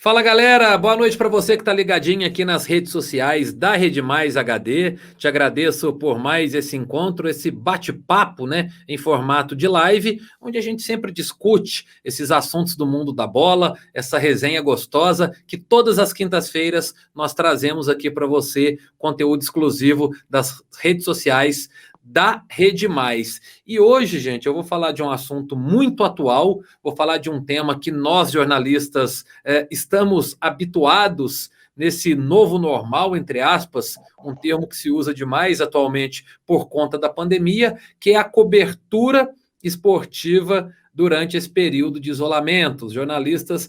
Fala galera, boa noite para você que está ligadinho aqui nas redes sociais da Rede Mais HD. Te agradeço por mais esse encontro, esse bate-papo, né, em formato de live, onde a gente sempre discute esses assuntos do mundo da bola, essa resenha gostosa que todas as quintas-feiras nós trazemos aqui para você conteúdo exclusivo das redes sociais da Rede Mais. E hoje, gente, eu vou falar de um assunto muito atual, vou falar de um tema que nós jornalistas estamos habituados nesse novo normal, entre aspas, um termo que se usa demais atualmente por conta da pandemia, que é a cobertura esportiva durante esse período de isolamento. Os jornalistas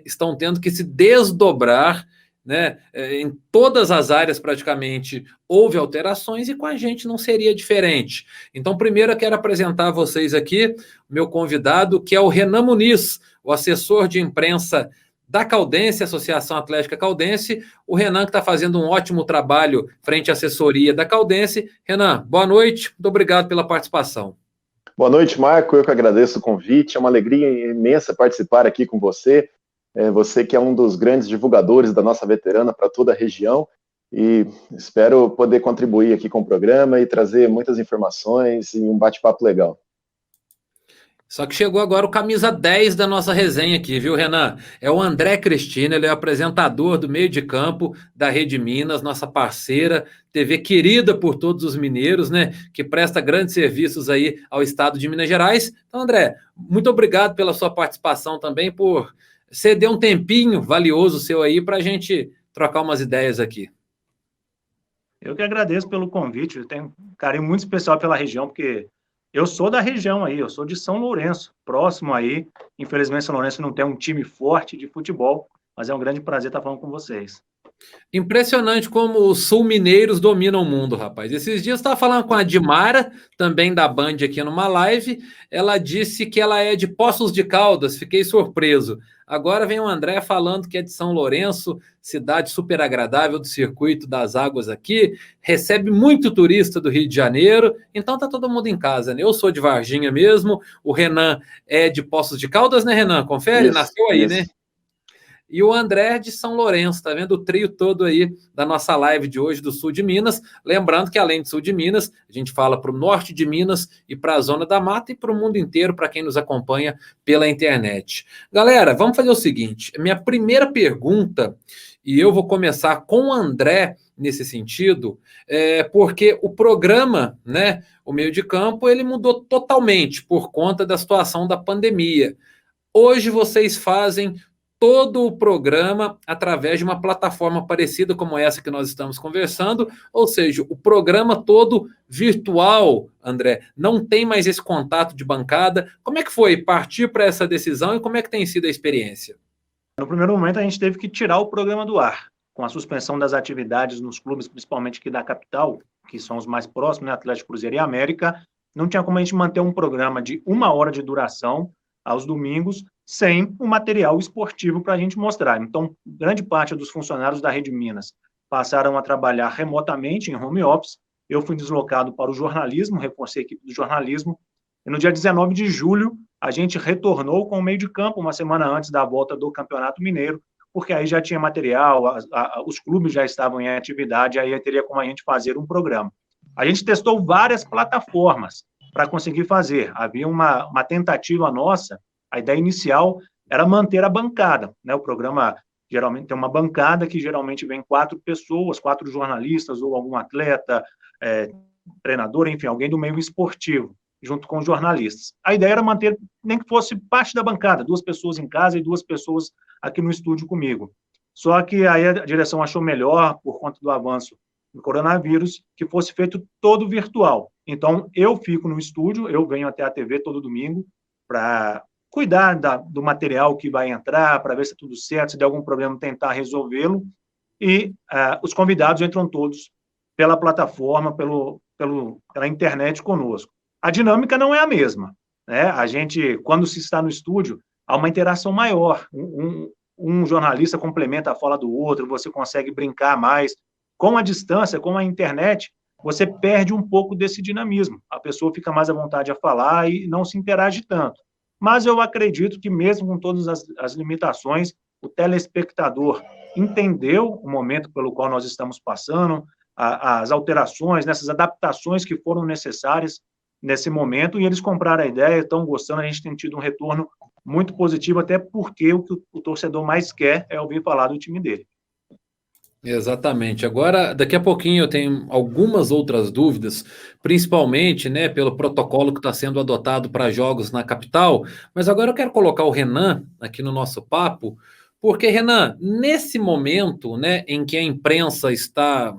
estão tendo que se desdobrar, né? Em todas as áreas praticamente houve alterações e com a gente não seria diferente. Então, primeiro eu quero apresentar a vocês aqui o meu convidado, que é o Renan Muniz, o assessor de imprensa da Caldense, Associação Atlética Caldense. O Renan que está fazendo um ótimo trabalho frente à assessoria da Caldense. Renan, boa noite, muito obrigado pela participação. Boa noite, Marco, eu que agradeço o convite, é uma alegria imensa participar aqui com você. Você que é um dos grandes divulgadores da nossa veterana para toda a região, e espero poder contribuir aqui com o programa e trazer muitas informações e um bate-papo legal. Só que chegou agora o camisa 10 da nossa resenha aqui, viu, Renan? É o André Cristina, ele é apresentador do meio de campo da Rede Minas, nossa parceira, TV querida por todos os mineiros, né? Que presta grandes serviços aí ao estado de Minas Gerais. Então, André, muito obrigado pela sua participação também, por ceder um tempinho valioso seu aí para a gente trocar umas ideias aqui. Eu que agradeço pelo convite, eu tenho um carinho muito especial pela região, porque eu sou da região aí, eu sou de São Lourenço, próximo aí. Infelizmente, São Lourenço não tem um time forte de futebol, mas é um grande prazer estar falando com vocês. Impressionante como os sul-mineiros dominam o mundo, rapaz. Esses dias eu estava falando com a Dimara, também da Band aqui numa live. Ela disse que ela é de Poços de Caldas, fiquei surpreso. Agora vem o André falando que é de São Lourenço, cidade super agradável do Circuito das Águas aqui, recebe muito turista do Rio de Janeiro, então tá todo mundo em casa, né? Eu sou de Varginha mesmo, o Renan é de Poços de Caldas, né, Renan? Confere? Isso, Nasceu aí, isso. né? E o André de São Lourenço, tá vendo o trio todo aí da nossa live de hoje do sul de Minas. Lembrando que além do sul de Minas, a gente fala para o norte de Minas e para a zona da mata e para o mundo inteiro, para quem nos acompanha pela internet. Galera, vamos fazer o seguinte, minha primeira pergunta, e eu vou começar com o André nesse sentido, porque o programa, né, o meio de campo, ele mudou totalmente por conta da situação da pandemia. Hoje vocês fazem todo o programa através de uma plataforma parecida como essa que nós estamos conversando, ou seja, o programa todo virtual, André, não tem mais esse contato de bancada. Como é que foi partir para essa decisão e como é que tem sido a experiência? No primeiro momento, a gente teve que tirar o programa do ar, com a suspensão das atividades nos clubes, principalmente aqui da capital, que são os mais próximos, né, Atlético, Cruzeiro e América. Não tinha como a gente manter um programa de 1 hora de duração aos domingos, sem o material esportivo para a gente mostrar. Então, grande parte dos funcionários da Rede Minas passaram a trabalhar remotamente, em home office. Eu fui deslocado para o jornalismo, reforcei a equipe do jornalismo, e no dia 19 de julho, a gente retornou com o meio de campo, uma semana antes da volta do Campeonato Mineiro, porque aí já tinha material, os clubes já estavam em atividade, aí teria como a gente fazer um programa. A gente testou várias plataformas para conseguir fazer. Havia uma tentativa nossa, a ideia inicial era manter a bancada, né? O programa geralmente tem uma bancada que geralmente vem 4 pessoas, 4 jornalistas ou algum atleta, treinador, enfim, alguém do meio esportivo, junto com os jornalistas. A ideia era manter, nem que fosse parte da bancada, 2 pessoas em casa e 2 pessoas aqui no estúdio comigo. Só que aí a direção achou melhor, por conta do avanço do coronavírus, que fosse feito todo virtual. Então, eu fico no estúdio, eu venho até a TV todo domingo para cuidar do material que vai entrar, para ver se está tudo certo, se der algum problema, tentar resolvê-lo. E os convidados entram todos pela plataforma, pela internet conosco. A dinâmica não é a mesma, né? A gente, quando se está no estúdio, há uma interação maior. Um jornalista complementa a fala do outro, você consegue brincar mais. Com a distância, com a internet, você perde um pouco desse dinamismo. A pessoa fica mais à vontade a falar e não se interage tanto. Mas eu acredito que, mesmo com todas as limitações, o telespectador entendeu o momento pelo qual nós estamos passando, as alterações, nessas adaptações que foram necessárias nesse momento, e eles compraram a ideia, estão gostando, a gente tem tido um retorno muito positivo, até porque o que o torcedor mais quer é ouvir falar do time dele. Exatamente. Agora, daqui a pouquinho eu tenho algumas outras dúvidas, principalmente, né, pelo protocolo que está sendo adotado para jogos na capital, mas agora eu quero colocar o Renan aqui no nosso papo, porque, Renan, nesse momento, né, em que a imprensa está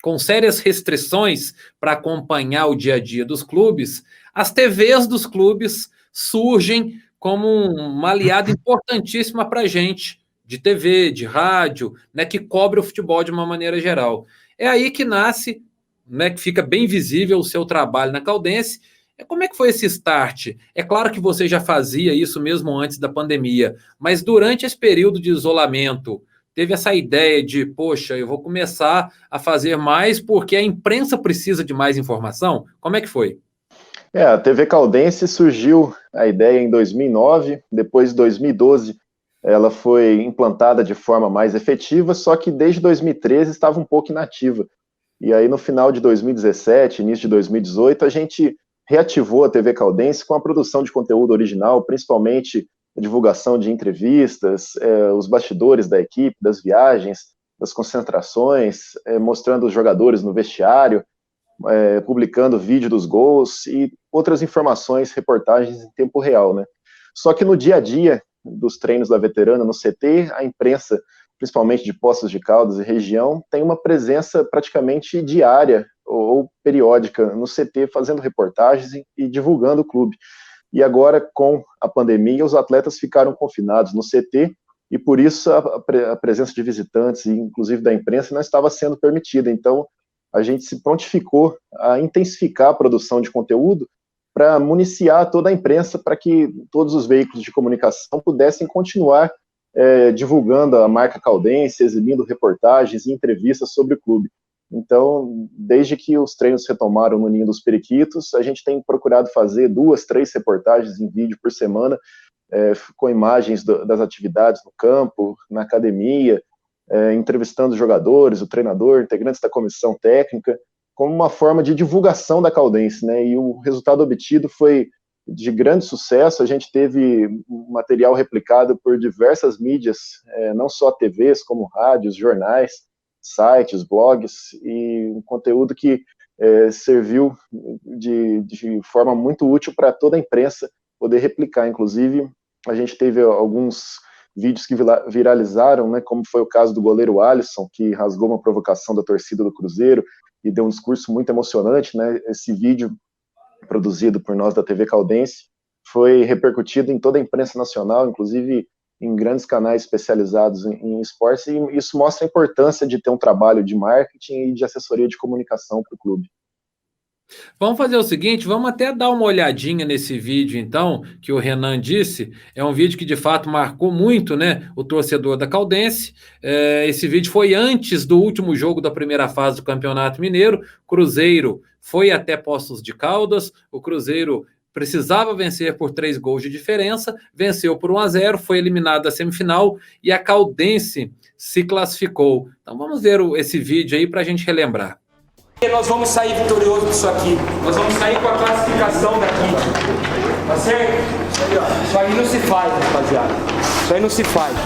com sérias restrições para acompanhar o dia a dia dos clubes, as TVs dos clubes surgem como uma aliada importantíssima para a gente, de TV, de rádio, né, que cobre o futebol de uma maneira geral. É aí que nasce, né, que fica bem visível o seu trabalho na Caldense. Como é que foi esse start? É claro que você já fazia isso mesmo antes da pandemia, mas durante esse período de isolamento, teve essa ideia de, poxa, eu vou começar a fazer mais porque a imprensa precisa de mais informação? Como é que foi? A TV Caldense surgiu a ideia em 2009, depois de 2012 ela foi implantada de forma mais efetiva, só que desde 2013 estava um pouco inativa. E aí no final de 2017, início de 2018, a gente reativou a TV Caldense com a produção de conteúdo original, principalmente a divulgação de entrevistas, os bastidores da equipe, das viagens, das concentrações, mostrando os jogadores no vestiário, publicando vídeo dos gols e outras informações, reportagens em tempo real, né? Só que no dia a dia dos treinos da veterana no CT, a imprensa, principalmente de Poços de Caldas e região, tem uma presença praticamente diária ou periódica no CT, fazendo reportagens e divulgando o clube. E agora, com a pandemia, os atletas ficaram confinados no CT e, por isso, a presença de visitantes, inclusive da imprensa, não estava sendo permitida. Então, a gente se prontificou a intensificar a produção de conteúdo para municiar toda a imprensa, para que todos os veículos de comunicação pudessem continuar divulgando a marca Caldense, exibindo reportagens e entrevistas sobre o clube. Então, desde que os treinos retomaram no Ninho dos Periquitos, a gente tem procurado fazer 2, 3 reportagens em vídeo por semana, com imagens das atividades no campo, na academia, entrevistando os jogadores, o treinador, integrantes da comissão técnica, como uma forma de divulgação da Caldense, né? E o resultado obtido foi de grande sucesso. A gente teve material replicado por diversas mídias, não só TVs, como rádios, jornais, sites, blogs, e um conteúdo que serviu de forma muito útil para toda a imprensa poder replicar. Inclusive, a gente teve alguns vídeos que viralizaram, né, como foi o caso do goleiro Alisson, que rasgou uma provocação da torcida do Cruzeiro e deu um discurso muito emocionante, né? Esse vídeo, produzido por nós da TV Caldense, foi repercutido em toda a imprensa nacional, inclusive em grandes canais especializados em esportes, e isso mostra a importância de ter um trabalho de marketing e de assessoria de comunicação para o clube. Vamos fazer o seguinte, vamos até dar uma olhadinha nesse vídeo, então, que o Renan disse. É um vídeo que, de fato, marcou muito, né, o torcedor da Caldense. Esse vídeo foi antes do último jogo da primeira fase do Campeonato Mineiro. Cruzeiro foi até Poços de Caldas. O Cruzeiro precisava vencer por 3 gols de diferença, venceu por 1-0, foi eliminado da semifinal e a Caldense se classificou. Então vamos ver esse vídeo aí para a gente relembrar. Nós vamos sair vitorioso disso aqui. Nós vamos sair com a classificação daqui. Tá certo? Isso aí não se faz, rapaziada. Isso aí não se faz.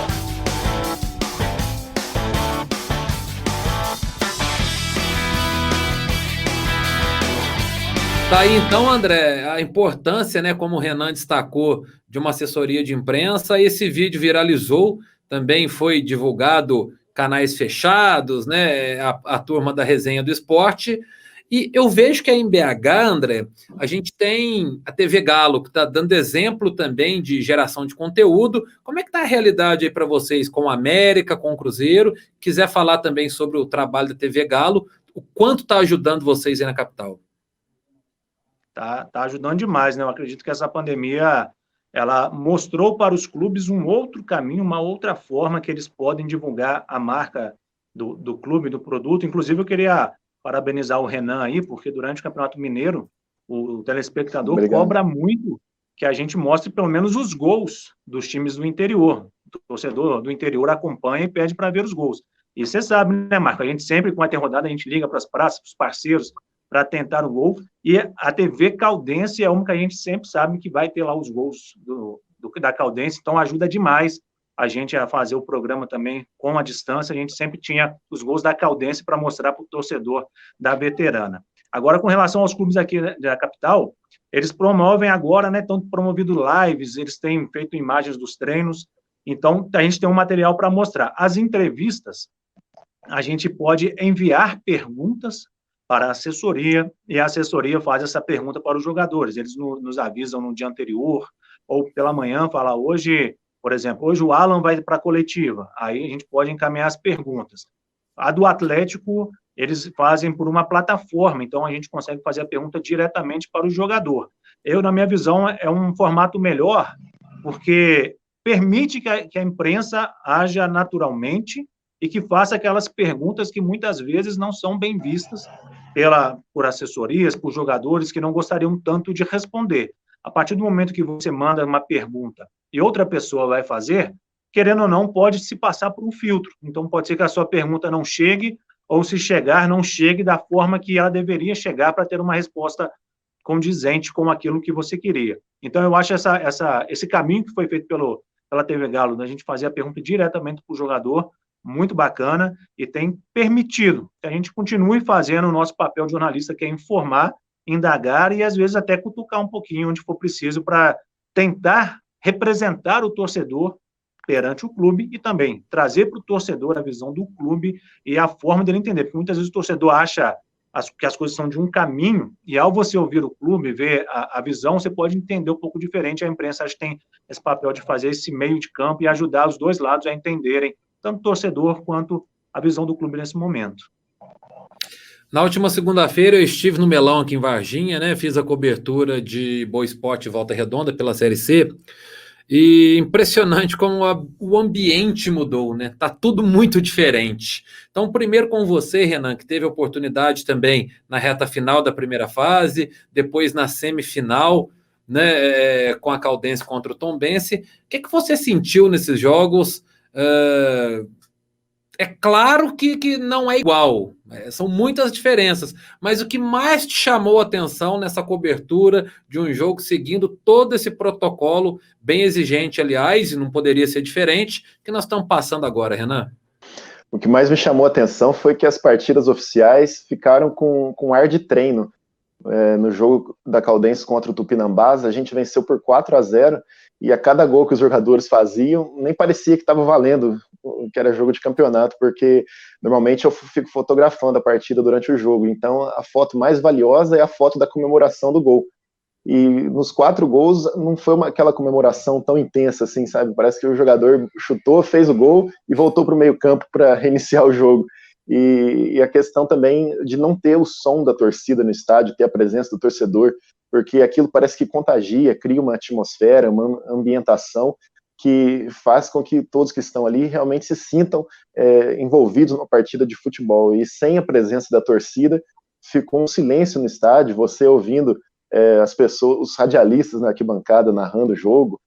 Tá aí então, André, a importância, né, como o Renan destacou, de uma assessoria de imprensa. Esse vídeo viralizou, também foi divulgado canais fechados, né, a turma da Resenha do Esporte, e eu vejo que aí em BH, André, a gente tem a TV Galo, que está dando exemplo também de geração de conteúdo. Como é que está a realidade aí para vocês, com a América, com o Cruzeiro? Quiser falar também sobre o trabalho da TV Galo, o quanto está ajudando vocês aí na capital? Tá ajudando demais, né? Eu acredito que essa pandemia ela mostrou para os clubes um outro caminho, uma outra forma que eles podem divulgar a marca do clube, do produto. Inclusive, eu queria parabenizar o Renan aí, porque durante o Campeonato Mineiro, o telespectador cobra muito que a gente mostre pelo menos os gols dos times do interior. torcedor do interior acompanha e pede para ver os gols. E você sabe, né, Marco? A gente sempre, quando tem rodada, a gente liga para as praças, para os parceiros, para tentar o gol. E a TV Caldense é uma que a gente sempre sabe que vai ter lá os gols da Caldense, então ajuda demais a gente a fazer o programa também com a distância. A gente sempre tinha os gols da Caldense para mostrar para o torcedor da veterana. Agora, com relação aos clubes aqui da capital, eles promovem agora, né? Estão promovido lives, eles têm feito imagens dos treinos, então a gente tem um material para mostrar. As entrevistas, a gente pode enviar perguntas para a assessoria, e a assessoria faz essa pergunta para os jogadores. Eles nos avisam no dia anterior, ou pela manhã, fala hoje, por exemplo, hoje o Alan vai para a coletiva, aí a gente pode encaminhar as perguntas. A do Atlético, eles fazem por uma plataforma, então a gente consegue fazer a pergunta diretamente para o jogador. Na minha visão, é um formato melhor, porque permite que a imprensa haja naturalmente e que faça aquelas perguntas que muitas vezes não são bem vistas por assessorias, por jogadores que não gostariam tanto de responder. A partir do momento que você manda uma pergunta e outra pessoa vai fazer, querendo ou não, pode se passar por um filtro. Então, pode ser que a sua pergunta não chegue, ou se chegar, não chegue da forma que ela deveria chegar para ter uma resposta condizente com aquilo que você queria. Então, eu acho esse caminho que foi feito pela TV Galo, da gente fazer a pergunta diretamente para o jogador, muito bacana, e tem permitido que a gente continue fazendo o nosso papel de jornalista, que é informar, indagar e, às vezes, até cutucar um pouquinho onde for preciso para tentar representar o torcedor perante o clube e também trazer para o torcedor a visão do clube e a forma dele entender, porque muitas vezes o torcedor acha que as coisas são de um caminho, e ao você ouvir o clube, ver a visão, você pode entender um pouco diferente. A imprensa acho que tem esse papel de fazer esse meio de campo e ajudar os dois lados a entenderem, tanto o torcedor quanto a visão do clube nesse momento. Na última segunda-feira eu estive no Melão aqui em Varginha, né? Fiz a cobertura de Boa Esporte e Volta Redonda pela Série C. E impressionante como o ambiente mudou, né? Tá tudo muito diferente. Então, primeiro com você, Renan, que teve a oportunidade também na reta final da primeira fase, depois na semifinal, né? Com a Caldense contra o Tombense. O que você sentiu nesses jogos? É claro que não é igual, são muitas diferenças, mas o que mais te chamou a atenção nessa cobertura de um jogo seguindo todo esse protocolo bem exigente, aliás, e não poderia ser diferente, que nós estamos passando agora, Renan? O que mais me chamou a atenção foi que as partidas oficiais ficaram com ar de treino. No jogo da Caldense contra o Tupinambás, a gente venceu por 4-0, e a cada gol que os jogadores faziam, nem parecia que estava valendo, que era jogo de campeonato, porque normalmente eu fico fotografando a partida durante o jogo, então a foto mais valiosa é a foto da comemoração do gol. E nos 4 gols não foi aquela comemoração tão intensa assim, sabe? Parece que o jogador chutou, fez o gol e voltou para o meio campo para reiniciar o jogo. E a questão também de não ter o som da torcida no estádio, ter a presença do torcedor, porque aquilo parece que contagia, cria uma atmosfera, uma ambientação que faz com que todos que estão ali realmente se sintam envolvidos numa partida de futebol. E sem a presença da torcida, ficou um silêncio no estádio, você ouvindo as pessoas, os radialistas na arquibancada narrando o jogo,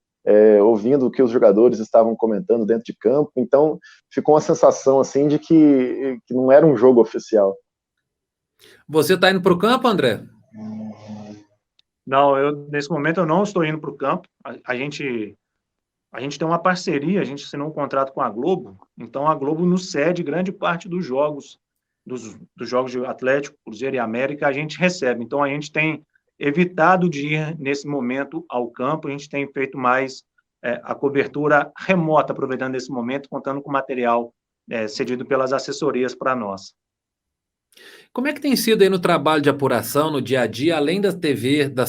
ouvindo o que os jogadores estavam comentando dentro de campo. Então ficou uma sensação assim de que não era um jogo oficial. Você está indo para o campo, André? Não, nesse momento eu não estou indo para o campo. A gente tem uma parceria, a gente assinou um contrato com a Globo, então a Globo nos cede grande parte dos jogos, dos jogos de Atlético, Cruzeiro e América, a gente recebe. Então a gente tem evitado de ir nesse momento ao campo, a gente tem feito mais a cobertura remota, aproveitando esse momento, contando com material cedido pelas assessorias para nós. Como é que tem sido aí no trabalho de apuração, no dia a dia, além das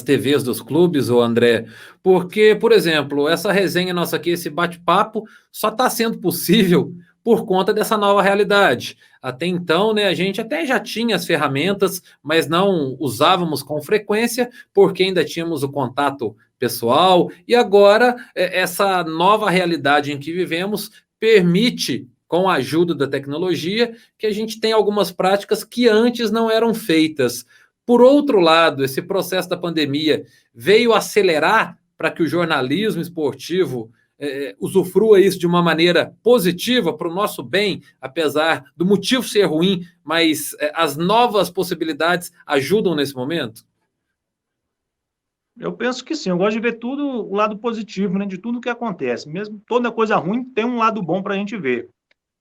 TVs dos clubes, ô André? Porque, por exemplo, essa resenha nossa aqui, esse bate-papo, só está sendo possível por conta dessa nova realidade. Até então, né, a gente até já tinha as ferramentas, mas não usávamos com frequência, porque ainda tínhamos o contato pessoal, e agora essa nova realidade em que vivemos permite, com a ajuda da tecnologia, que a gente tenha algumas práticas que antes não eram feitas. Por outro lado, esse processo da pandemia veio acelerar para que o jornalismo esportivo usufrua isso de uma maneira positiva para o nosso bem, apesar do motivo ser ruim, mas as novas possibilidades ajudam nesse momento? Eu penso que sim, eu gosto de ver tudo o lado positivo, né, de tudo que acontece. Mesmo toda coisa ruim tem um lado bom para a gente ver.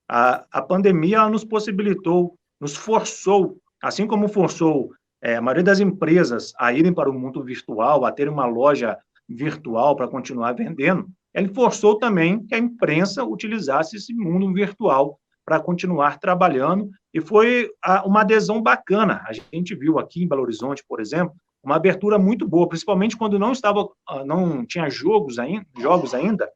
A pandemia ela nos possibilitou, nos forçou, assim como forçou a maioria das empresas a irem para o mundo virtual, a ter uma loja virtual para continuar vendendo, ele forçou também que a imprensa utilizasse esse mundo virtual para continuar trabalhando, e foi uma adesão bacana. A gente viu aqui em Belo Horizonte, por exemplo, uma abertura muito boa, principalmente quando não tinha jogos ainda,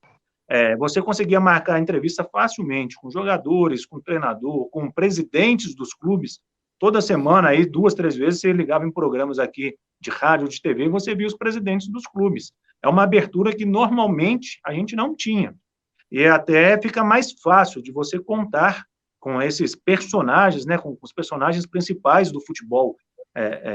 você conseguia marcar entrevista facilmente com jogadores, com treinador, com presidentes dos clubes. Toda semana, aí, 2, 3 vezes, você ligava em programas aqui de rádio, de TV, e você via os presidentes dos clubes. É uma abertura que normalmente a gente não tinha. E até fica mais fácil de você contar com esses personagens, né, com os personagens principais do futebol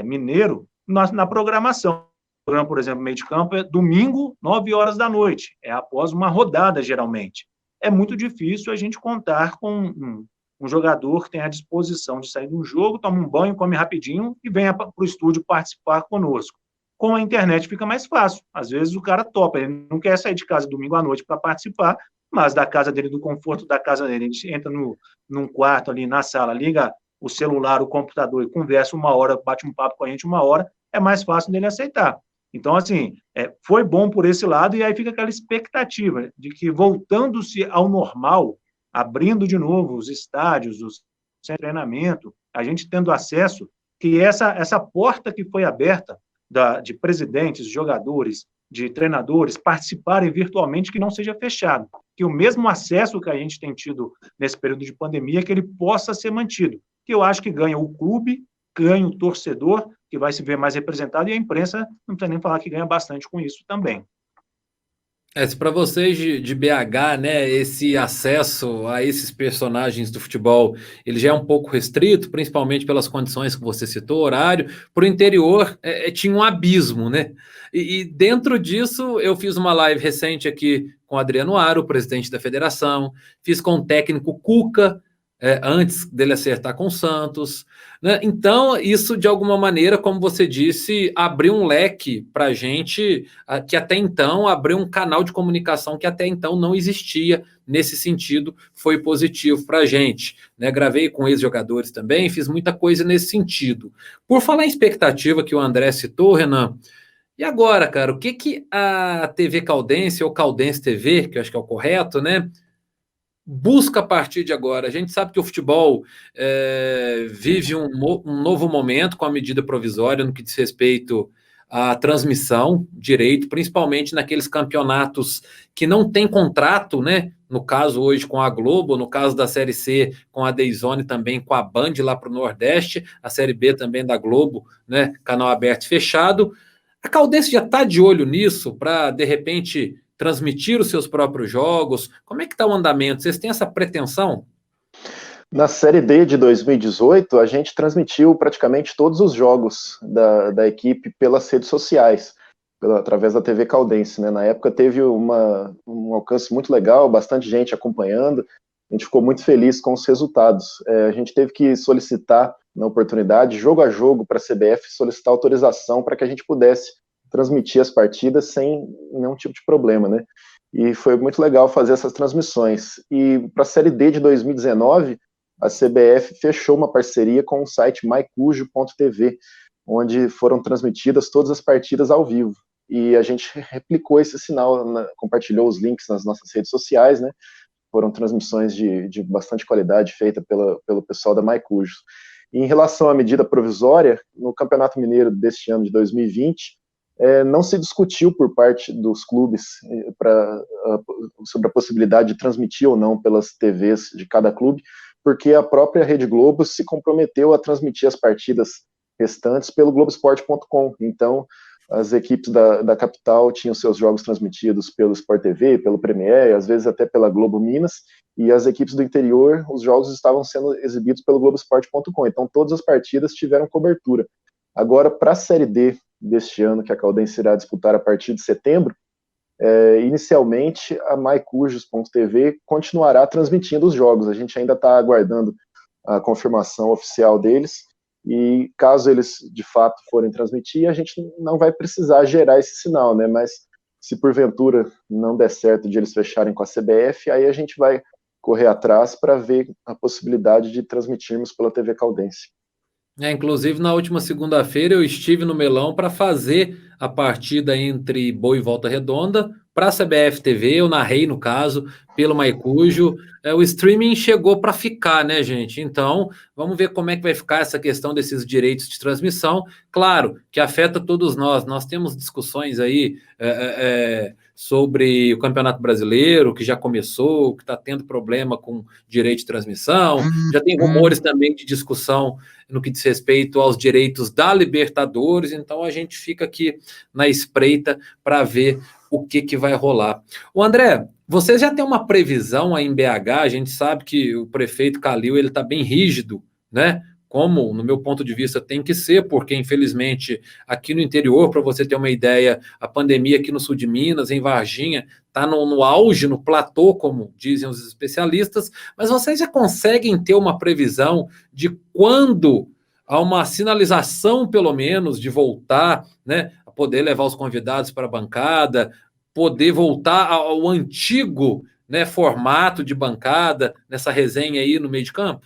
mineiro na programação. O programa, por exemplo, meio de campo é domingo, 9 horas da noite. É após uma rodada, geralmente. É muito difícil a gente contar com um jogador que tem a disposição de sair de um jogo, toma um banho, come rapidinho e venha para o estúdio participar conosco. Com a internet fica mais fácil. Às vezes o cara topa, ele não quer sair de casa domingo à noite para participar, mas da casa dele, do conforto da casa dele, ele entra num quarto ali, na sala, liga o celular, o computador e conversa 1 hora, bate um papo com a gente 1 hora, é mais fácil dele aceitar. Então, assim, foi bom por esse lado, e aí fica aquela expectativa de que, voltando-se ao normal, abrindo de novo os estádios, os centros de treinamento, a gente tendo acesso, que essa porta que foi aberta de presidentes, jogadores, de treinadores participarem virtualmente, que não seja fechado, que o mesmo acesso que a gente tem tido nesse período de pandemia, que ele possa ser mantido, que eu acho que ganha o clube, ganha o torcedor, que vai se ver mais representado, e a imprensa, não precisa nem falar que ganha bastante com isso também. Se para vocês de BH, né, esse acesso a esses personagens do futebol, ele já é um pouco restrito, principalmente pelas condições que você citou, horário. Para o interior, tinha um abismo, né? E dentro disso, eu fiz uma live recente aqui com o Adriano Aro, presidente da federação, fiz com o técnico Cuca, antes dele acertar com o Santos, né? Então, isso de alguma maneira, como você disse, abriu um leque para a gente, que até então abriu um canal de comunicação que até então não existia. Nesse sentido, foi positivo para a gente, né? Gravei com ex-jogadores também, fiz muita coisa nesse sentido. Por falar em expectativa que o André citou, Renan, e agora, cara, o que a TV Caldense, ou Caldense TV, que eu acho que é o correto, né, busca a partir de agora? A gente sabe que o futebol vive um novo momento com a medida provisória no que diz respeito à transmissão, direito, principalmente naqueles campeonatos que não tem contrato, né? No caso hoje com a Globo, no caso da Série C com a DAZN, também com a Band lá para o Nordeste, a Série B também da Globo, né? Canal aberto e fechado. A Caldense já está de olho nisso para, de repente, transmitir os seus próprios jogos? Como é que está o andamento? Vocês têm essa pretensão? Na Série D de 2018, a gente transmitiu praticamente todos os jogos da equipe pelas redes sociais, através da TV Caldense, né? Na época teve um alcance muito legal, bastante gente acompanhando, a gente ficou muito feliz com os resultados. A gente teve que solicitar, na oportunidade, jogo a jogo, para a CBF solicitar autorização para que a gente pudesse transmitir as partidas sem nenhum tipo de problema, né? E foi muito legal fazer essas transmissões. E para a Série D de 2019, a CBF fechou uma parceria com o site mycujo.tv, onde foram transmitidas todas as partidas ao vivo. E a gente replicou esse sinal, compartilhou os links nas nossas redes sociais, né? Foram transmissões de bastante qualidade feita pelo pessoal da MyCujo. E em relação à medida provisória, no Campeonato Mineiro deste ano de 2020, não se discutiu por parte dos clubes sobre a possibilidade de transmitir ou não pelas TVs de cada clube, porque a própria Rede Globo se comprometeu a transmitir as partidas restantes pelo Globoesporte.com. Então, as equipes da capital tinham seus jogos transmitidos pelo Sport TV, pelo Premier, às vezes até pela Globo Minas, e as equipes do interior, os jogos estavam sendo exibidos pelo Globoesporte.com. Então, todas as partidas tiveram cobertura. Agora, para a Série D deste ano, que a Caldense irá disputar a partir de setembro, inicialmente a mycujos.tv continuará transmitindo os jogos. A gente ainda está aguardando a confirmação oficial deles, e caso eles de fato forem transmitir, a gente não vai precisar gerar esse sinal, né? Mas se porventura não der certo de eles fecharem com a CBF, aí a gente vai correr atrás para ver a possibilidade de transmitirmos pela TV Caldense. Inclusive, na última segunda-feira eu estive no Melão para fazer a partida entre Boa e Volta Redonda para a CBF TV, eu narrei no caso, pelo Maicujo. O streaming chegou para ficar, né, gente? Então, vamos ver como é que vai ficar essa questão desses direitos de transmissão. Claro que afeta todos nós temos discussões aí sobre o Campeonato Brasileiro, que já começou, que está tendo problema com direito de transmissão, já tem rumores também de discussão no que diz respeito aos direitos da Libertadores, então a gente fica aqui na espreita para ver o que vai rolar. O André, você já tem uma previsão aí em BH? A gente sabe que o prefeito Calil ele está bem rígido, né? Como, no meu ponto de vista, tem que ser, porque, infelizmente, aqui no interior, para você ter uma ideia, a pandemia aqui no sul de Minas, em Varginha, está no auge, no platô, como dizem os especialistas, mas vocês já conseguem ter uma previsão de quando há uma sinalização, pelo menos, de voltar, né, a poder levar os convidados para a bancada, poder voltar ao antigo, né, formato de bancada, nessa resenha aí no meio de campo?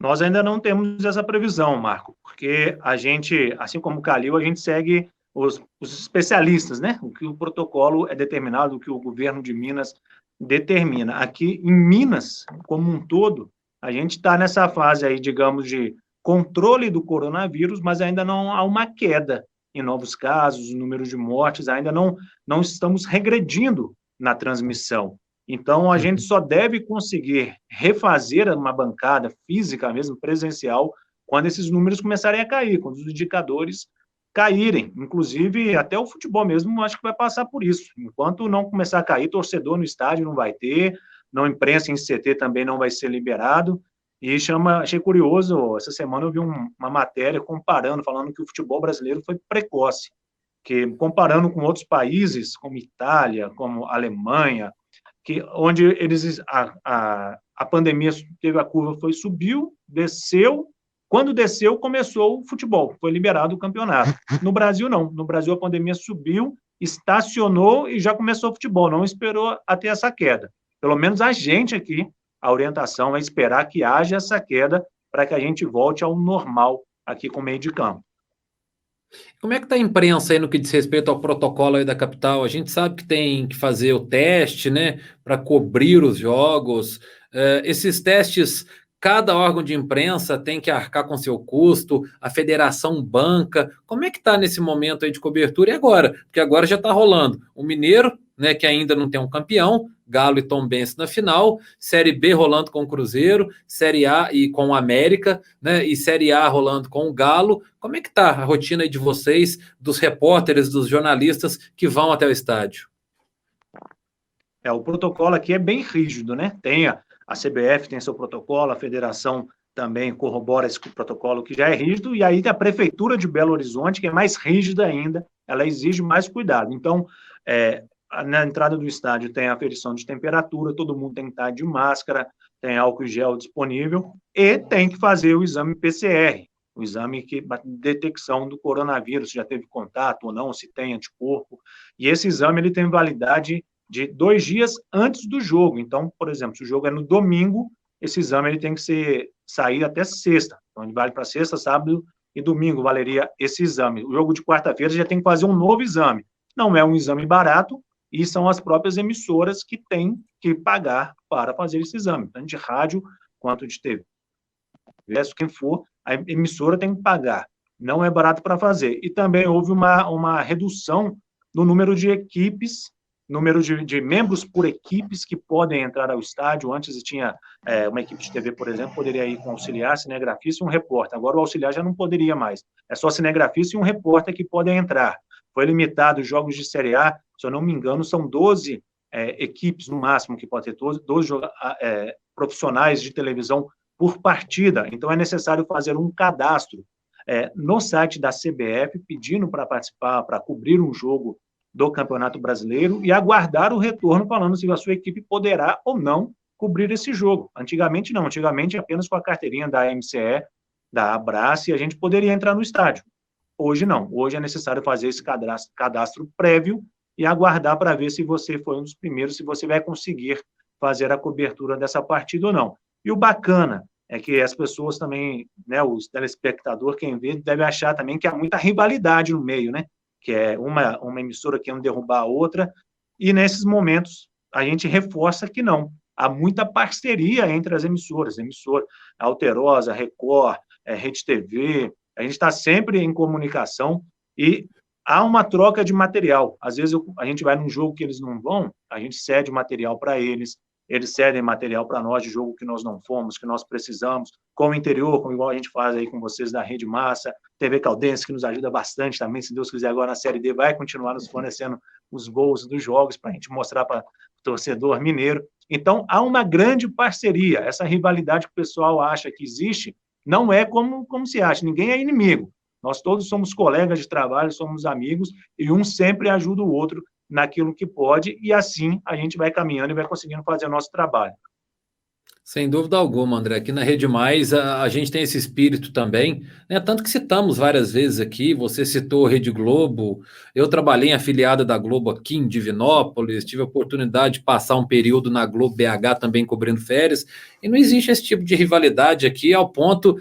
Nós ainda não temos essa previsão, Marco, porque a gente, assim como o Calil, a gente segue os especialistas, né? O que o protocolo é determinado, o que o governo de Minas determina. Aqui em Minas, como um todo, a gente está nessa fase aí, digamos, de controle do coronavírus, mas ainda não há uma queda em novos casos, o número de mortes, ainda não estamos regredindo na transmissão. Então, a gente só deve conseguir refazer uma bancada física, mesmo presencial, quando esses números começarem a cair, quando os indicadores caírem. Inclusive, até o futebol mesmo, acho que vai passar por isso. Enquanto não começar a cair, torcedor no estádio não vai ter, não imprensa em CT também não vai ser liberado. E achei curioso, essa semana eu vi uma matéria comparando, falando que o futebol brasileiro foi precoce, que comparando com outros países, como Itália, como Alemanha, onde a pandemia teve a curva, subiu, desceu, quando desceu, começou o futebol, foi liberado o campeonato. No Brasil, não. No Brasil, a pandemia subiu, estacionou e já começou o futebol, não esperou até essa queda. Pelo menos a gente aqui, a orientação é esperar que haja essa queda para que a gente volte ao normal aqui com o meio de campo. Como é que está a imprensa aí no que diz respeito ao protocolo aí da capital? A gente sabe que tem que fazer o teste, né, para cobrir os jogos. Esses testes, cada órgão de imprensa tem que arcar com seu custo, a federação banca. Como é que está nesse momento aí de cobertura? E agora? Porque agora já está rolando o Mineiro, né, que ainda não tem um campeão, Galo e Tombense na final, Série B rolando com o Cruzeiro, Série A e com o América, né, e Série A rolando com o Galo. Como é que está a rotina aí de vocês, dos repórteres, dos jornalistas que vão até o estádio? O protocolo aqui é bem rígido, né? A CBF tem seu protocolo, a federação também corrobora esse protocolo que já é rígido, e aí a Prefeitura de Belo Horizonte, que é mais rígida ainda, ela exige mais cuidado. Então, na entrada do estádio tem a aferição de temperatura, todo mundo tem que estar de máscara, tem álcool em gel disponível, e tem que fazer o exame PCR, o exame de detecção do coronavírus, se já teve contato ou não, se tem anticorpo, e esse exame ele tem validade de 2 dias antes do jogo. Então, por exemplo, se o jogo é no domingo, esse exame ele tem que sair até sexta. Então, ele vale para sexta, sábado e domingo, valeria esse exame. O jogo de quarta-feira já tem que fazer um novo exame. Não é um exame barato, e são as próprias emissoras que têm que pagar para fazer esse exame, tanto de rádio quanto de TV. Quem for, a emissora tem que pagar. Não é barato para fazer. E também houve uma redução no número de equipes, número de membros por equipes que podem entrar ao estádio. Antes tinha uma equipe de TV, por exemplo, poderia ir com auxiliar, cinegrafista e um repórter. Agora o auxiliar já não poderia mais. É só cinegrafista e um repórter que podem entrar. Foi limitado os jogos de Série A, se eu não me engano, são 12 equipes no máximo que pode ter, 12 profissionais de televisão por partida. Então é necessário fazer um cadastro no site da CBF, pedindo para participar, para cobrir um jogo do Campeonato Brasileiro e aguardar o retorno falando se a sua equipe poderá ou não cobrir esse jogo. Antigamente não, antigamente apenas com a carteirinha da MCE, da Abrace, a gente poderia entrar no estádio. Hoje não, hoje é necessário fazer esse cadastro prévio e aguardar para ver se você foi um dos primeiros, se você vai conseguir fazer a cobertura dessa partida ou não. E o bacana é que as pessoas também, né, os telespectadores, quem vê, deve achar também que há muita rivalidade no meio, né? Que é uma emissora querendo derrubar a outra, e nesses momentos a gente reforça que não. Há muita parceria entre as emissoras, Alterosa, Record, Rede TV, a gente está sempre em comunicação e há uma troca de material. Às vezes a gente vai num jogo que eles não vão, a gente cede material para eles cedem material para nós de jogo que nós não fomos, que nós precisamos, com o interior, como igual a gente faz aí com vocês da Rede Massa, TV Caldense, que nos ajuda bastante também, se Deus quiser, agora na Série D vai continuar nos fornecendo os gols dos jogos para a gente mostrar para o torcedor mineiro. Então, há uma grande parceria. Essa rivalidade que o pessoal acha que existe não é como se acha, ninguém é inimigo. Nós todos somos colegas de trabalho, somos amigos, e um sempre ajuda o outro naquilo que pode, e assim a gente vai caminhando e vai conseguindo fazer o nosso trabalho. Sem dúvida alguma, André. Aqui na Rede Mais a gente tem esse espírito também, né? Tanto que citamos várias vezes aqui, você citou Rede Globo, eu trabalhei em afiliada da Globo aqui em Divinópolis, tive a oportunidade de passar um período na Globo BH também cobrindo férias, e não existe esse tipo de rivalidade aqui ao ponto,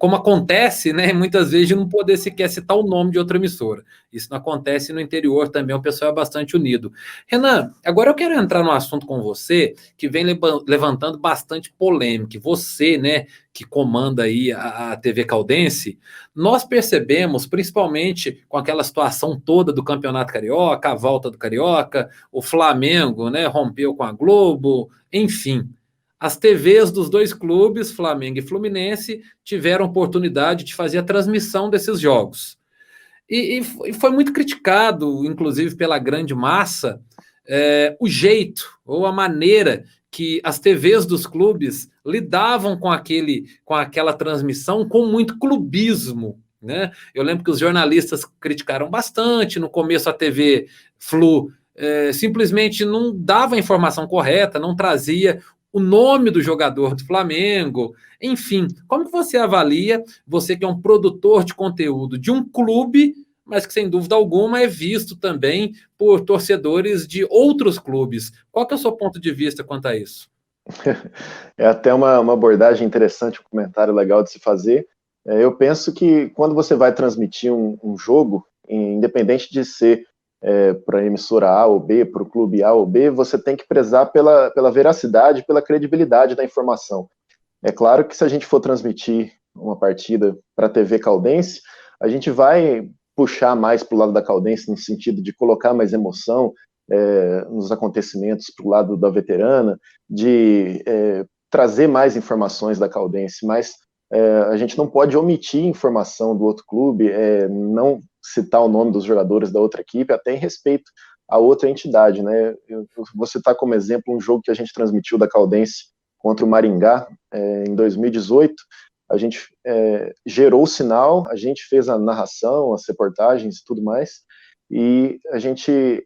como acontece, né? Muitas vezes de não poder sequer citar o nome de outra emissora. Isso não acontece no interior também, o pessoal é bastante unido. Renan, agora eu quero entrar num assunto com você que vem levantando bastante polêmica. Você, né, que comanda aí a TV Caldense, nós percebemos, principalmente com aquela situação toda do Campeonato Carioca, a volta do Carioca, o Flamengo, né, rompeu com a Globo, enfim. As TVs dos dois clubes, Flamengo e Fluminense, tiveram oportunidade de fazer a transmissão desses jogos. E foi muito criticado, inclusive pela grande massa, o jeito ou a maneira que as TVs dos clubes lidavam com aquela transmissão com muito clubismo, né? Eu lembro que os jornalistas criticaram bastante. No começo a TV Flu simplesmente não dava a informação correta, não trazia o nome do jogador do Flamengo. Enfim, como que você avalia, você que é um produtor de conteúdo de um clube, mas que sem dúvida alguma é visto também por torcedores de outros clubes? Qual que é o seu ponto de vista quanto a isso? É até uma abordagem interessante, um comentário legal de se fazer. Eu penso que quando você vai transmitir um jogo, independente de ser para a emissora A ou B, para o clube A ou B, você tem que prezar pela veracidade, pela credibilidade da informação. É claro que se a gente for transmitir uma partida para a TV Caldense, a gente vai puxar mais para o lado da Caldense, no sentido de colocar mais emoção nos acontecimentos para o lado da veterana, de trazer mais informações da Caldense, mas a gente não pode omitir informação do outro clube, não citar o nome dos jogadores da outra equipe, até em respeito a outra entidade, né? Eu vou citar como exemplo um jogo que a gente transmitiu da Caldense contra o Maringá em 2018. A gente gerou o sinal, a gente fez a narração, as reportagens e tudo mais, e a gente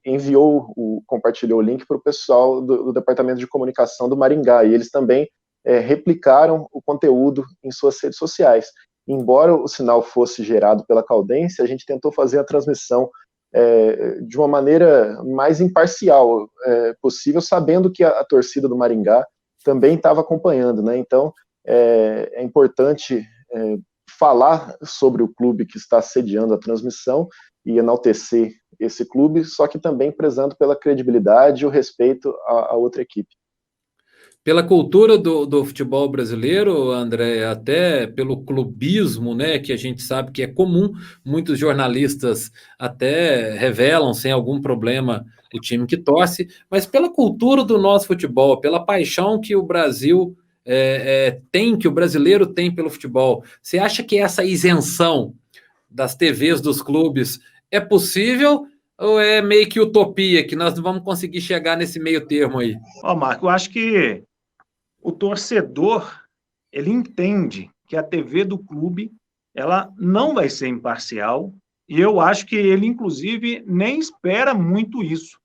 compartilhou o link para o pessoal do Departamento de Comunicação do Maringá, e eles também replicaram o conteúdo em suas redes sociais. Embora o sinal fosse gerado pela Caldense, a gente tentou fazer a transmissão de uma maneira mais imparcial possível, sabendo que a torcida do Maringá também estava acompanhando, né? Então, é importante falar sobre o clube que está sediando a transmissão e enaltecer esse clube, só que também prezando pela credibilidade e o respeito à outra equipe. Pela cultura do futebol brasileiro, André, até pelo clubismo, né, que a gente sabe que é comum, muitos jornalistas até revelam sem algum problema o time que torce, mas pela cultura do nosso futebol, pela paixão que o Brasil tem, que o brasileiro tem pelo futebol, você acha que essa isenção das TVs dos clubes é possível ou é meio que utopia, que nós não vamos conseguir chegar nesse meio termo aí? Marco, eu acho que o torcedor, ele entende que a TV do clube, ela não vai ser imparcial E eu acho que ele, inclusive, nem espera muito isso.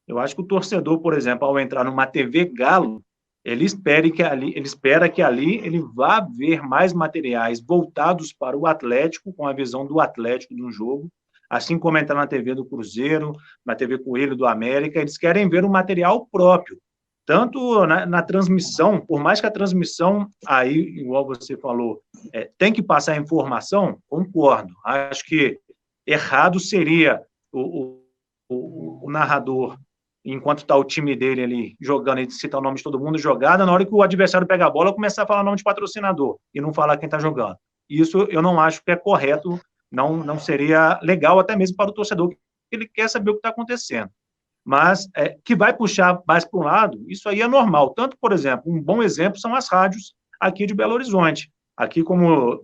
Eu acho que o torcedor, por exemplo, ao entrar numa TV Galo, ele espera que ali ele vá ver mais materiais voltados para o Atlético, com a visão do Atlético de um jogo, assim como entrar na TV do Cruzeiro, na TV Coelho do América, eles querem ver o material próprio, tanto na transmissão, por mais que a transmissão, aí, igual você falou, tem que passar informação, concordo. Acho que errado seria o narrador, enquanto está o time dele ali jogando, ele citar o nome de todo mundo, jogada, na hora que o adversário pega a bola, começar a falar o nome de patrocinador e não falar quem está jogando. Isso eu não acho que é correto, não seria legal até mesmo para o torcedor, que ele quer saber o que está acontecendo. Mas que vai puxar mais para um lado, isso aí é normal. Tanto, por exemplo, um bom exemplo são as rádios aqui de Belo Horizonte. Aqui, como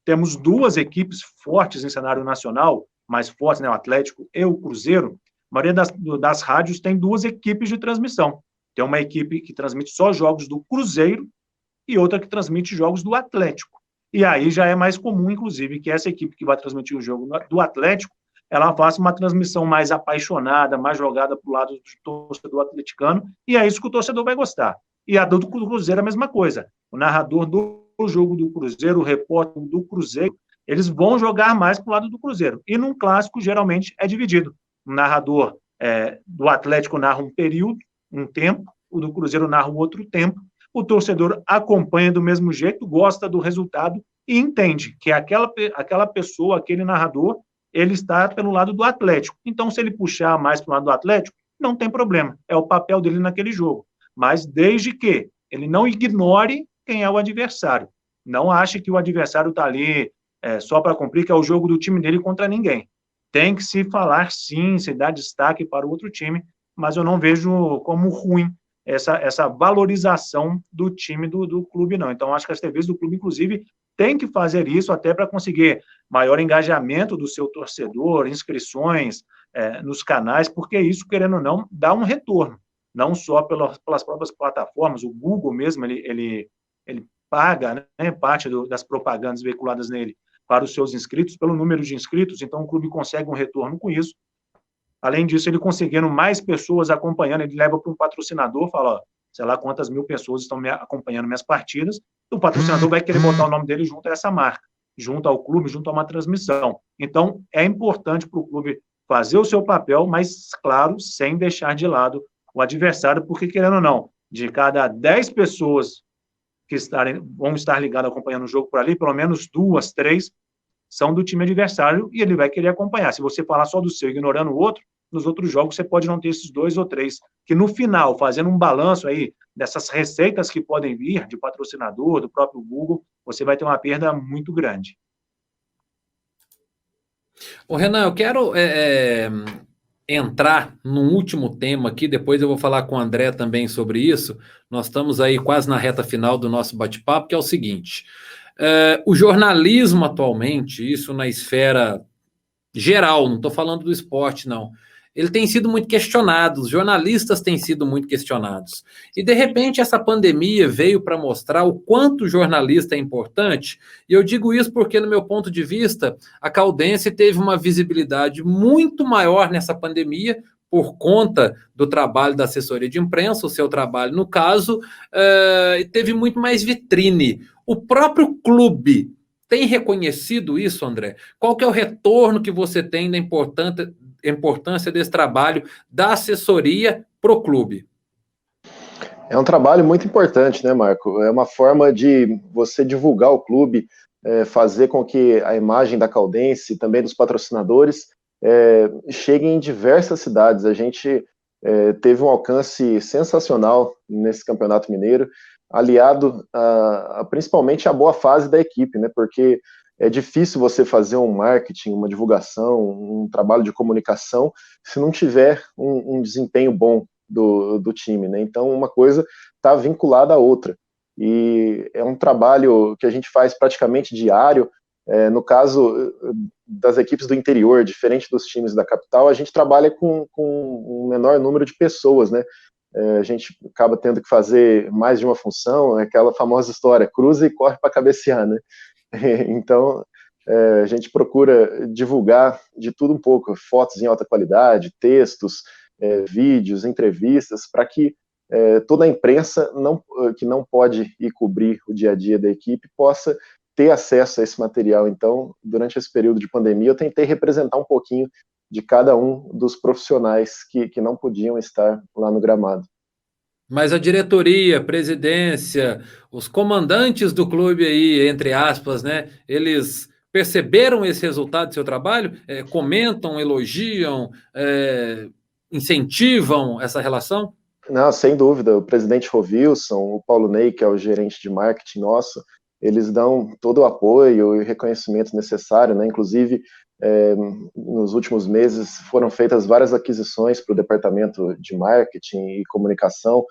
temos duas equipes fortes em cenário nacional, mais fortes, né, o Atlético e o Cruzeiro, a maioria das rádios tem duas equipes de transmissão. Tem uma equipe que transmite só jogos do Cruzeiro e outra que transmite jogos do Atlético. E aí já é mais comum, inclusive, que essa equipe que vai transmitir o jogo do Atlético, ela faça uma transmissão mais apaixonada, mais jogada para o lado do torcedor atleticano, e é isso que o torcedor vai gostar. E a do Cruzeiro é a mesma coisa. O narrador do jogo do Cruzeiro, o repórter do Cruzeiro, eles vão jogar mais para o lado do Cruzeiro. E num clássico, geralmente, é dividido. O narrador do Atlético narra um período, um tempo, o do Cruzeiro narra um outro tempo, o torcedor acompanha do mesmo jeito, gosta do resultado e entende que aquela pessoa, aquele narrador, ele está pelo lado do Atlético. Então, se ele puxar mais para o lado do Atlético, não tem problema, é o papel dele naquele jogo. Mas desde que ele não ignore quem é o adversário. Não ache que o adversário está ali só para cumprir, que é o jogo do time dele contra ninguém. Tem que se falar, sim, se dar destaque para o outro time, mas eu não vejo como ruim essa valorização do time do clube, não. Então, acho que as TVs do clube, inclusive, têm que fazer isso até para conseguir maior engajamento do seu torcedor, inscrições nos canais, porque isso, querendo ou não, dá um retorno, não só pelas próprias plataformas, o Google mesmo, ele paga, né, parte das propagandas veiculadas nele para os seus inscritos, pelo número de inscritos, então o clube consegue um retorno com isso. Além disso, ele conseguindo mais pessoas acompanhando, ele leva para um patrocinador, fala, ó, sei lá quantas mil pessoas estão acompanhando minhas partidas, o patrocinador vai querer botar o nome dele junto a essa marca, junto ao clube, junto a uma transmissão. Então, é importante para o clube fazer o seu papel, mas, claro, sem deixar de lado o adversário, porque, querendo ou não, de cada 10 pessoas que vão estar ligadas acompanhando o jogo por ali, pelo menos 2, 3 são do time adversário e ele vai querer acompanhar. Se você falar só do seu, ignorando o outro, nos outros jogos você pode não ter esses 2 ou 3, que no final, fazendo um balanço aí dessas receitas que podem vir de patrocinador, do próprio Google, você vai ter uma perda muito grande. Ô, Renan, eu quero entrar num último tema aqui, depois eu vou falar com o André também sobre isso. Nós estamos aí quase na reta final do nosso bate-papo, que é o seguinte: o jornalismo atualmente, isso na esfera geral, não estou falando do esporte, não, ele tem sido muito questionado, os jornalistas têm sido muito questionados. E, de repente, essa pandemia veio para mostrar o quanto o jornalista é importante, e eu digo isso porque, no meu ponto de vista, a Caldense teve uma visibilidade muito maior nessa pandemia, por conta do trabalho da assessoria de imprensa, o seu trabalho, no caso, teve muito mais vitrine. O próprio clube tem reconhecido isso, André? Qual que é o retorno que você tem da importância desse trabalho da assessoria para o clube? É um trabalho muito importante, né, Marco? É uma forma de você divulgar o clube, fazer com que a imagem da Caldense e também dos patrocinadores chegue em diversas cidades. A gente teve um alcance sensacional nesse Campeonato Mineiro, aliado principalmente à boa fase da equipe, né? Porque é difícil você fazer um marketing, uma divulgação, um trabalho de comunicação, se não tiver um desempenho bom do time, né? Então, uma coisa está vinculada à outra. E é um trabalho que a gente faz praticamente diário. No caso das equipes do interior, diferente dos times da capital, a gente trabalha com um menor número de pessoas, né? A gente acaba tendo que fazer mais de uma função, aquela famosa história, cruza e corre para cabecear, né? Então, a gente procura divulgar de tudo um pouco, fotos em alta qualidade, textos, vídeos, entrevistas, para que toda a imprensa que não pode ir cobrir o dia a dia da equipe possa ter acesso a esse material. Então, durante esse período de pandemia, eu tentei representar um pouquinho de cada um dos profissionais que não podiam estar lá no gramado. Mas a diretoria, presidência, os comandantes do clube aí, entre aspas, né? Eles perceberam esse resultado do seu trabalho? Comentam, elogiam, incentivam essa relação? Não, sem dúvida. O presidente Rovilson, o Paulo Ney, que é o gerente de marketing nosso, eles dão todo o apoio e reconhecimento necessário, né? Inclusive, nos últimos meses foram feitas várias aquisições para o departamento de marketing e comunicação.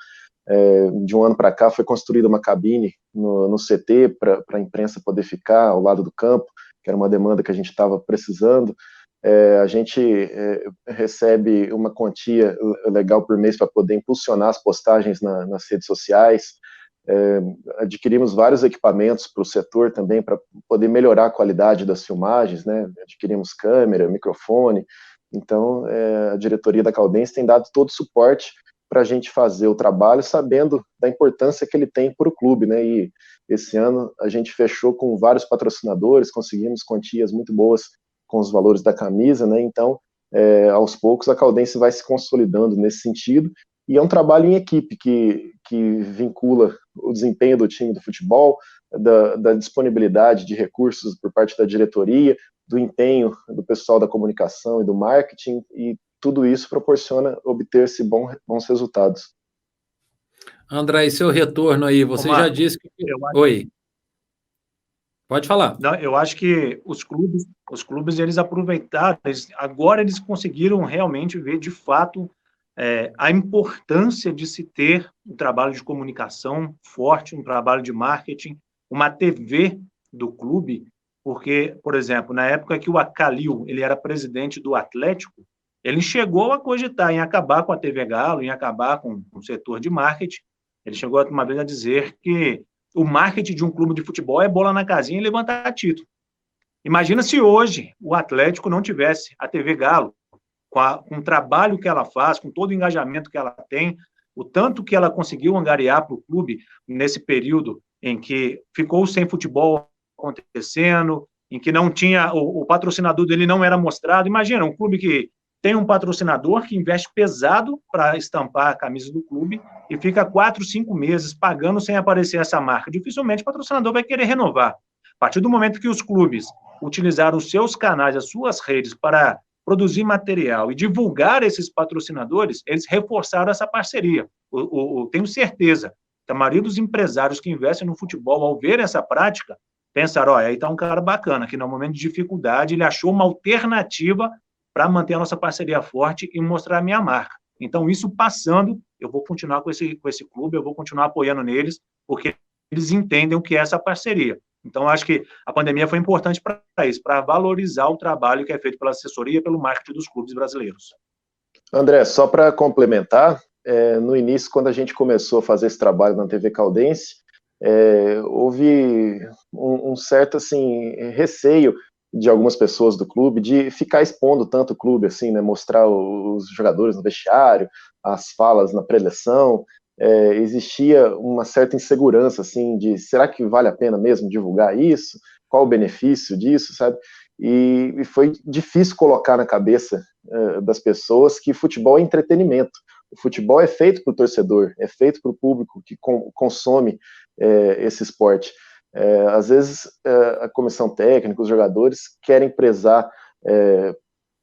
De um ano para cá foi construída uma cabine no CT para a imprensa poder ficar ao lado do campo, que era uma demanda que a gente estava precisando. A gente recebe uma quantia legal por mês para poder impulsionar as postagens nas redes sociais. Adquirimos vários equipamentos para o setor também, para poder melhorar a qualidade das filmagens, né? Adquirimos câmera, microfone. Então, a diretoria da Caldense tem dado todo o suporte para a gente fazer o trabalho, sabendo da importância que ele tem para o clube, né? E esse ano a gente fechou com vários patrocinadores, conseguimos quantias muito boas com os valores da camisa, né? Então, aos poucos a Caldense vai se consolidando nesse sentido, e é um trabalho em equipe que vincula o desempenho do time do futebol, da disponibilidade de recursos por parte da diretoria, do empenho do pessoal da comunicação e do marketing, e tudo isso proporciona obter-se bons resultados. André, e seu retorno aí, você já disse que... Oi. Pode falar. Não, eu acho que os clubes eles aproveitaram, agora eles conseguiram realmente ver de fato a importância de se ter um trabalho de comunicação forte, um trabalho de marketing, uma TV do clube, porque, por exemplo, na época que o Acalil ele era presidente do Atlético, ele chegou a cogitar em acabar com a TV Galo, em acabar com o setor de marketing. Ele chegou uma vez a dizer que o marketing de um clube de futebol é bola na casinha e levantar título. Imagina se hoje o Atlético não tivesse a TV Galo, com o trabalho que ela faz, com todo o engajamento que ela tem, o tanto que ela conseguiu angariar para o clube nesse período em que ficou sem futebol acontecendo, em que não tinha, o patrocinador dele não era mostrado. Imagina, um clube que tem um patrocinador que investe pesado para estampar a camisa do clube e fica 4, 5 meses pagando sem aparecer essa marca. Dificilmente o patrocinador vai querer renovar. A partir do momento que os clubes utilizaram os seus canais, as suas redes para produzir material e divulgar esses patrocinadores, eles reforçaram essa parceria. Tenho certeza que a maioria dos empresários que investem no futebol, ao ver essa prática, pensaram, aí está um cara bacana, que no momento de dificuldade ele achou uma alternativa para manter a nossa parceria forte e mostrar a minha marca. Então, isso passando, eu vou continuar com esse clube, eu vou continuar apoiando neles, porque eles entendem o que é essa parceria. Então, acho que a pandemia foi importante para isso, para valorizar o trabalho que é feito pela assessoria e pelo marketing dos clubes brasileiros. André, só para complementar, no início, quando a gente começou a fazer esse trabalho na TV Caldense, houve um certo assim, receio de algumas pessoas do clube de ficar expondo tanto o clube, assim, né, mostrar os jogadores no vestiário, as falas na preleção. Existia uma certa insegurança, assim, de será que vale a pena mesmo divulgar isso? Qual o benefício disso, sabe? E foi difícil colocar na cabeça das pessoas que futebol é entretenimento. O futebol é feito para o torcedor, é feito para o público que consome esse esporte. Às vezes a comissão técnica, os jogadores querem prezar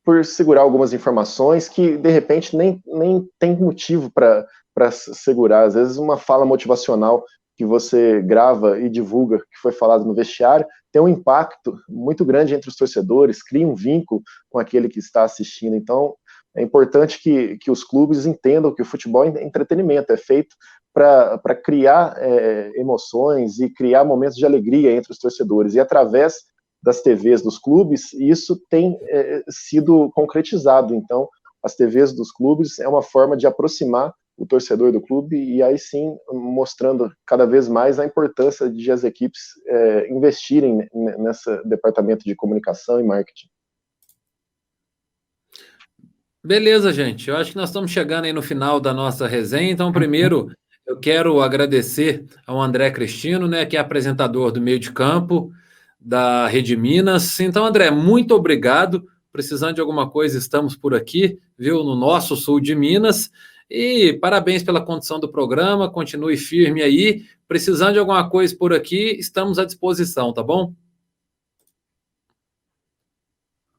por segurar algumas informações que de repente nem tem motivo para segurar. Às vezes uma fala motivacional que você grava e divulga, que foi falado no vestiário, tem um impacto muito grande entre os torcedores, cria um vínculo com aquele que está assistindo. Então é importante que os clubes entendam que o futebol é entretenimento, é feito para criar emoções e criar momentos de alegria entre os torcedores. E através das TVs dos clubes, isso tem sido concretizado. Então, as TVs dos clubes é uma forma de aproximar o torcedor do clube, e aí sim mostrando cada vez mais a importância de as equipes investirem nesse departamento de comunicação e marketing. Beleza, gente. Eu acho que nós estamos chegando aí no final da nossa resenha. Então, primeiro, eu quero agradecer ao André Cristino, né, que é apresentador do Meio de Campo da Rede Minas. Então, André, muito obrigado. Precisando de alguma coisa, estamos por aqui, viu, no nosso sul de Minas. E parabéns pela condução do programa. Continue firme aí. Precisando de alguma coisa por aqui, estamos à disposição, tá bom?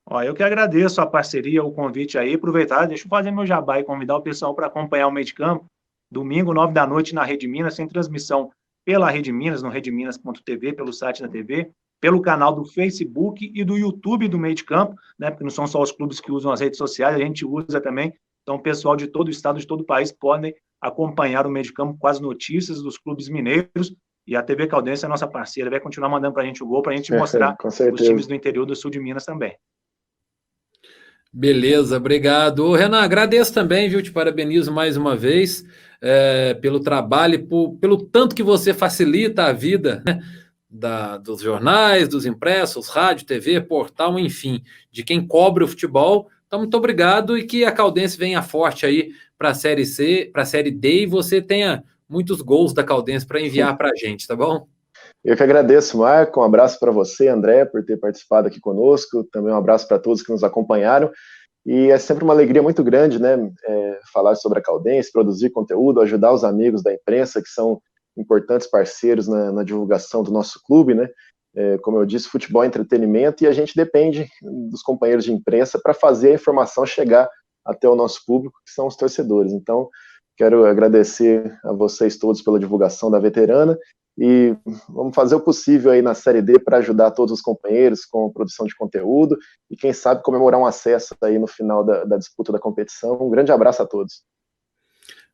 Ó, eu que agradeço a parceria, o convite aí. Aproveitar, deixa eu fazer meu jabá e convidar o pessoal para acompanhar o Meio de Campo. Domingo, 9 da noite, na Rede Minas, sem transmissão pela Rede Minas, no redeminas.tv, pelo site da TV, pelo canal do Facebook e do YouTube do Meio de Campo, né? Porque não são só os clubes que usam as redes sociais, a gente usa também. Então, o pessoal de todo o estado, de todo o país, podem acompanhar o Meio de Campo com as notícias dos clubes mineiros. E a TV Caldense é nossa parceira, vai continuar mandando para a gente o gol, para a gente mostrar os times do interior do sul de Minas também. Beleza, obrigado. Ô, Renan, agradeço também, viu? Te parabenizo mais uma vez pelo trabalho, pelo tanto que você facilita a vida, né, dos jornais, dos impressos, rádio, TV, portal, enfim, de quem cobre o futebol. Então, muito obrigado e que a Caldense venha forte aí para a Série C, para a Série D e você tenha muitos gols da Caldense para enviar para a gente, tá bom? Eu que agradeço, Marco. Um abraço para você, André, por ter participado aqui conosco. Também um abraço para todos que nos acompanharam. E é sempre uma alegria muito grande, né, falar sobre a Caldense, produzir conteúdo, ajudar os amigos da imprensa, que são importantes parceiros na divulgação do nosso clube, né. Como eu disse, futebol é entretenimento e a gente depende dos companheiros de imprensa para fazer a informação chegar até o nosso público, que são os torcedores. Então, quero agradecer a vocês todos pela divulgação da veterana e vamos fazer o possível aí na Série D para ajudar todos os companheiros com produção de conteúdo e quem sabe comemorar um acesso aí no final da disputa da competição. Um grande abraço a todos.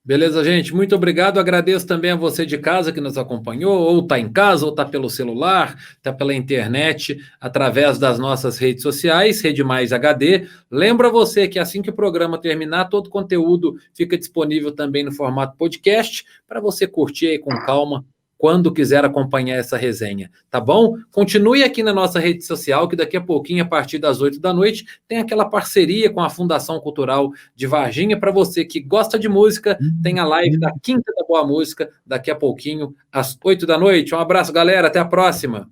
Beleza, gente, muito obrigado, agradeço também a você de casa que nos acompanhou, ou está em casa, ou está pelo celular, está pela internet, através das nossas redes sociais, Rede Mais HD. Lembra você que assim que o programa terminar, todo o conteúdo fica disponível também no formato podcast, para você curtir aí com calma, quando quiser acompanhar essa resenha, tá bom? Continue aqui na nossa rede social, que daqui a pouquinho, a partir das 8 da noite, tem aquela parceria com a Fundação Cultural de Varginha, para você que gosta de música, tem a live da Quinta da Boa Música, daqui a pouquinho, às 8 da noite. Um abraço, galera, até a próxima!